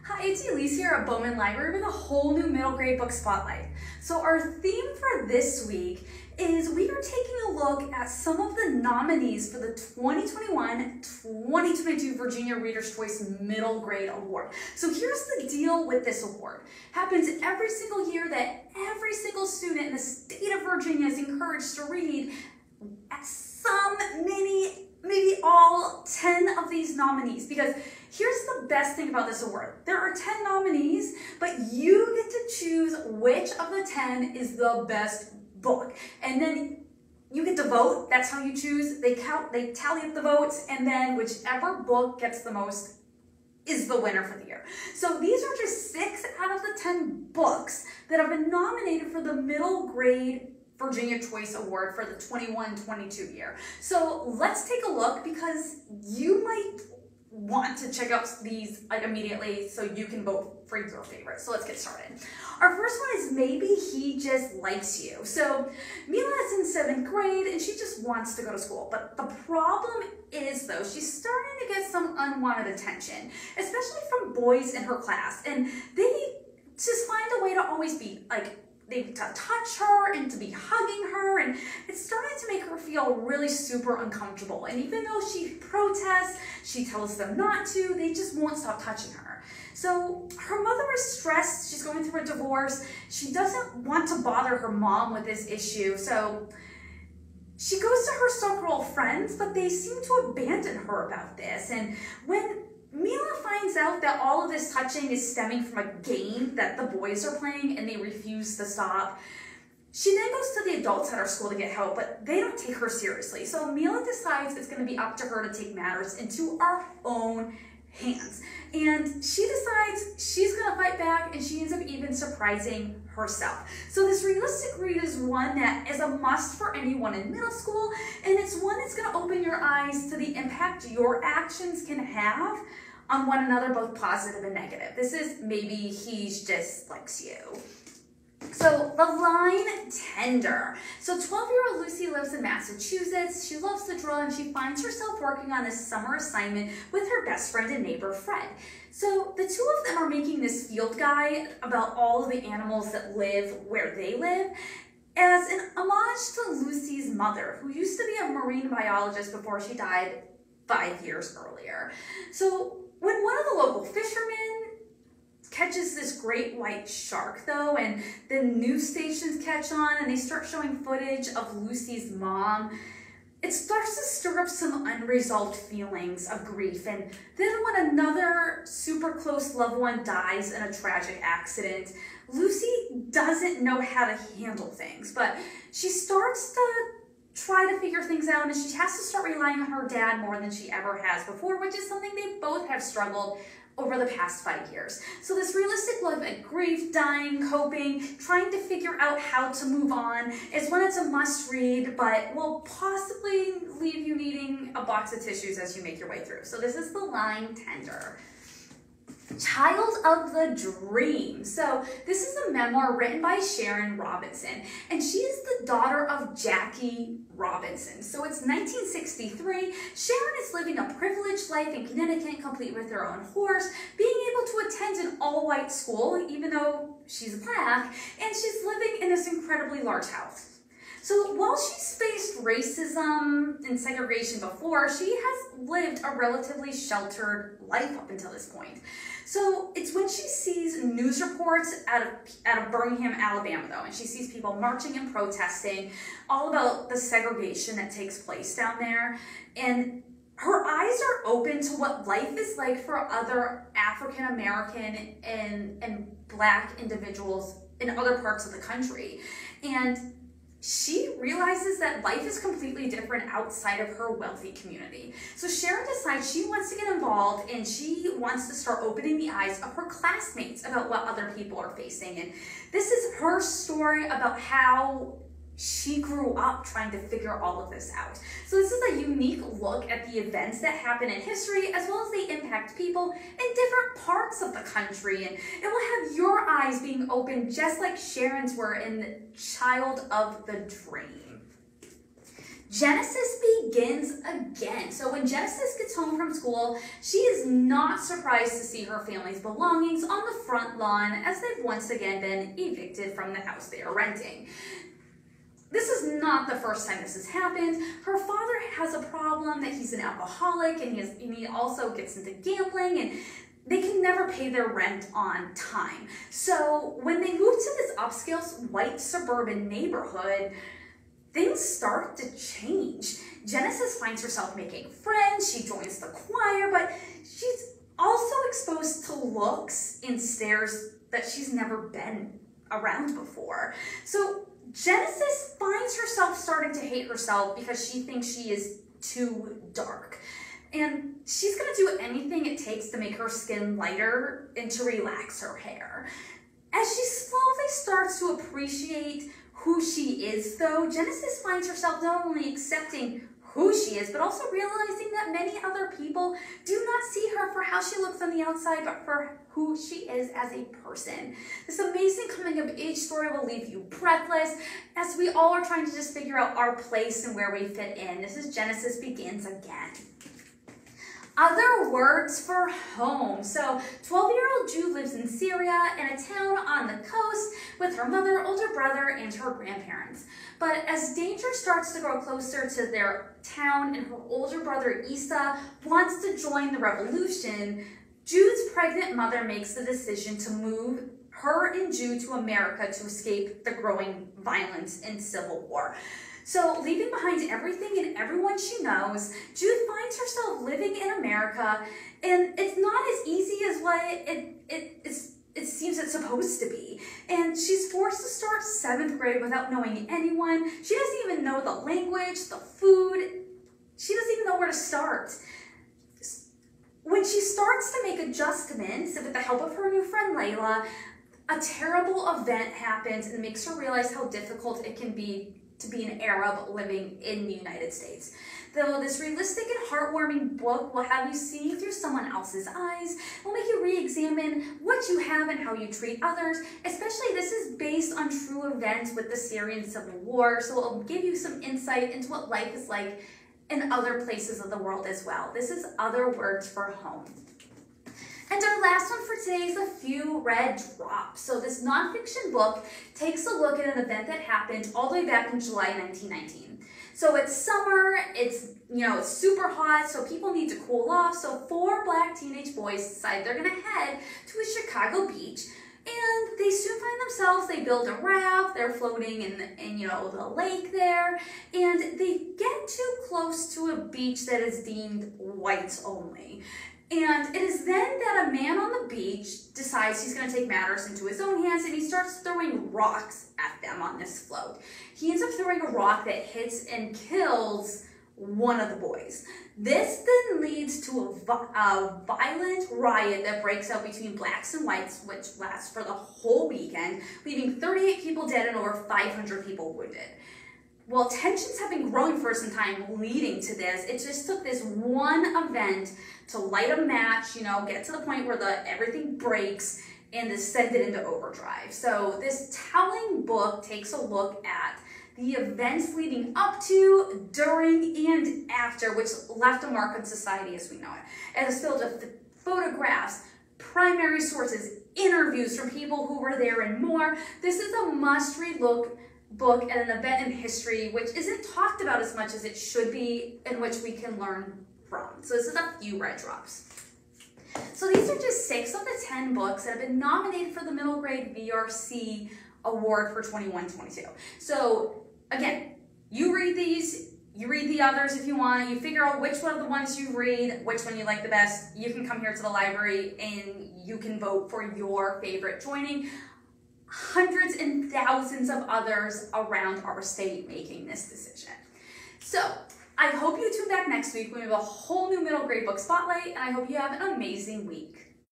Hi, it's Elise here at Bowman Library with a whole new middle grade book spotlight. So our theme for this week is we are taking a look at some of the nominees for the 2021-2022 Virginia Reader's Choice Middle Grade Award. So here's the deal with this award. Happens every single year that every single student in the state of Virginia is encouraged to read at some maybe all 10 of these nominees, because here's the best thing about this award. There are 10 nominees, but you get to choose which of the 10 is the best book. And then you get to vote. That's how you choose. They tally up the votes, and then whichever book gets the most is the winner for the year. So these are just 6 out of the 10 books that have been nominated for the middle grade Virginia Choice Award for the 21-22 year. So let's take a look, because you might want to check out these immediately so you can vote for your favorite. So let's get started. Our first one is Maybe He Just Likes You. So Mila is in 7th grade and she just wants to go to school. But the problem is, though, she's starting to get some unwanted attention, especially from boys in her class. And they just find a way to always be to touch her and to be hugging her, and it's starting to make her feel really super uncomfortable. And even though she protests, she tells them not to, they just won't stop touching her. So her mother is stressed. She's going through a divorce. She doesn't want to bother her mom with this issue, so she goes to her circle of friends, but they seem to abandon her about this. And when Mila finds out that all of this touching is stemming from a game that the boys are playing and they refuse to stop, she then goes to the adults at her school to get help, but they don't take her seriously. So Mila decides it's going to be up to her to take matters into her own hands. And she decides she's going to fight back, and she ends up even surprising herself. So this realistic read is one that is a must for anyone in middle school, and it's one that's going to open your eyes to the impact your actions can have on one another, both positive and negative. This is Maybe He Just Likes You. So the line Tender. So 12-year-old Lucy lives in Massachusetts. She loves to draw, and she finds herself working on this summer assignment with her best friend and neighbor, Fred. So the two of them are making this field guide about all of the animals that live where they live, as an homage to Lucy's mother, who used to be a marine biologist before she died 5 years earlier. So when one of the local fishermen catches this great white shark, though, and the news stations catch on and they start showing footage of Lucy's mom, it starts to stir up some unresolved feelings of grief. And then when another super close loved one dies in a tragic accident, Lucy doesn't know how to handle things, but she starts to try to figure things out, and she has to start relying on her dad more than she ever has before, which is something they both have struggled over the past 5 years. So this realistic look at grief, dying, coping, trying to figure out how to move on is one that's a must read, but will possibly leave you needing a box of tissues as you make your way through. So this is the line Tender. Child of the Dream. So this is a memoir written by Sharon Robinson, and she is the daughter of Jackie Robinson. So it's 1963. Sharon is living a privileged life in Connecticut, complete with her own horse, being able to attend an all-white school, even though she's black, and she's living in this incredibly large house. So while she's faced racism and segregation before, she has lived a relatively sheltered life up until this point. So it's when she sees news reports out of Birmingham, Alabama, though, and she sees people marching and protesting all about the segregation that takes place down there, and her eyes are open to what life is like for other African American and Black individuals in other parts of the country. And she realizes that life is completely different outside of her wealthy community. So Sharon decides she wants to get involved, and she wants to start opening the eyes of her classmates about what other people are facing. And this is her story about how she grew up trying to figure all of this out. So this is a unique look at the events that happen in history, as well as they impact people in different parts of the country. And it will have your eyes being open just like Sharon's were in Child of the Dream. Genesis begins again. So when Genesis gets home from school, she is not surprised to see her family's belongings on the front lawn as they've once again been evicted from the house they are renting. This is not the first time this has happened. Her father has a problem that he's an alcoholic, and he also gets into gambling, and they can never pay their rent on time. So when they move to this upscale white suburban neighborhood, things start to change. Genesis finds herself making friends, she joins the choir, but she's also exposed to looks and stares that she's never been around before. So Genesis finds herself starting to hate herself because she thinks she is too dark. And she's gonna do anything it takes to make her skin lighter and to relax her hair. As she slowly starts to appreciate who she is, though, Genesis finds herself not only accepting who she is, but also realizing that many other people do not see her for how she looks on the outside, but for who she is as a person. This amazing coming of age story will leave you breathless as we all are trying to just figure out our place and where we fit in. This is Genesis Begins Again. Other words for home. So 12-year-old Jude lives in Syria in a town on the coast with her mother, older brother, and her grandparents. But as danger starts to grow closer to their town and her older brother Isa wants to join the revolution, Jude's pregnant mother makes the decision to move her and Jude to America to escape the growing violence and civil war. So leaving behind everything and everyone she knows, Jude finds herself living in America, and it's not as easy as what it seems it's supposed to be. And she's forced to start 7th grade without knowing anyone. She doesn't even know the language, the food. She doesn't even know where to start. When she starts to make adjustments with the help of her new friend Layla, a terrible event happens and makes her realize how difficult it can be to be an Arab living in the United States. Though this realistic and heartwarming book will have you see through someone else's eyes, will make you re-examine what you have and how you treat others. Especially this is based on true events with the Syrian civil war, so it will give you some insight into what life is like in other places of the world as well. This is Other Words for Home. And our last one for today is A Few Red Drops. So this nonfiction book takes a look at an event that happened all the way back in July 1919. So it's summer, it's super hot, so people need to cool off. So 4 black teenage boys decide they're gonna head to a Chicago beach, and they soon find themselves, they build a raft, they're floating in the lake there, and they get too close to a beach that is deemed whites only. And it is then that a man on the beach decides he's going to take matters into his own hands, and he starts throwing rocks at them on this float. He ends up throwing a rock that hits and kills one of the boys. This then leads to a violent riot that breaks out between blacks and whites, which lasts for the whole weekend, leaving 38 people dead and over 500 people wounded. Well, tensions have been growing for some time leading to this. It just took this one event to light a match, get to the point where everything breaks and to send it into overdrive. So this telling book takes a look at the events leading up to, during, and after, which left a mark on society as we know it. It is filled with photographs, primary sources, interviews from people who were there, and more. This is a must-read book at an event in history which isn't talked about as much as it should be, in which we can learn from. So this is A Few Red Drops. So these are just 6 of the 10 books that have been nominated for the middle grade VRC award for 21-22. So again, you read these, you read the others if you want, you figure out which one of the ones you read, which one you like the best. You can come here to the library and you can vote for your favorite, joining hundreds and thousands of others around our state making this decision. So I hope you tune back next week when we have a whole new middle grade book spotlight, and I hope you have an amazing week.